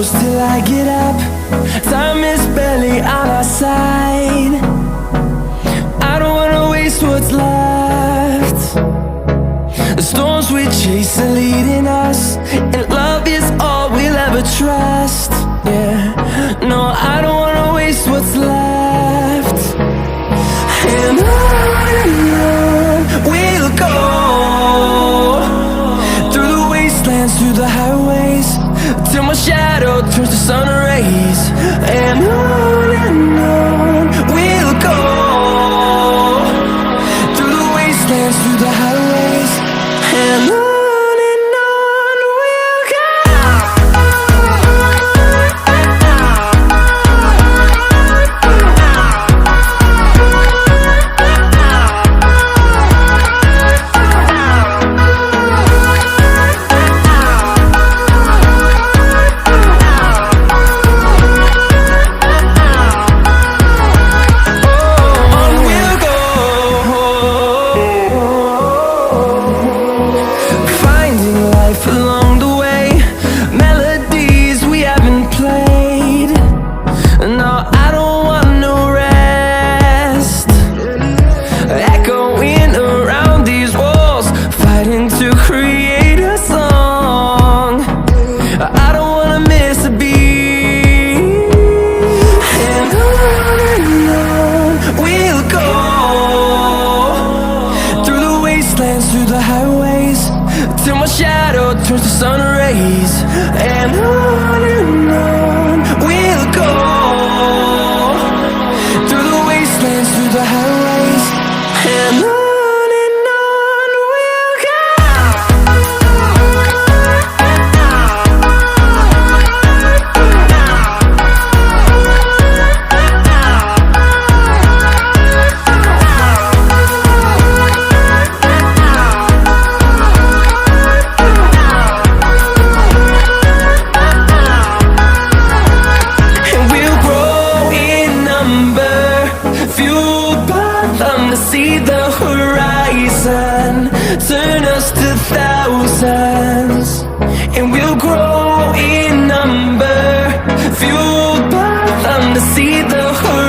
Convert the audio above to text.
close till I get up. Time is barely on our side. I don't wanna waste what's left. The storms we chase are leading us, and love is all we'll ever trust. Yeah, no, I don't wanna waste what's left. And on we'll go, through the wastelands, through the highways, till my shadow turns to sun rays. And on we'll go, through the wastelands, through the highways, and on we'll go. Along the way, melodies we haven't played. No, I don't want no rest. Echoing around these walls, fighting to create a song. I don't wanna miss a beat. And on we'll go, through the wastelands, through the highways, till my shadow turns to sun rays. And on we'll go, through the wastelands, through the highways, and on we'll go. To see the horizon turn us to thousands, and we'll grow in number, fueled by them to see the horizon.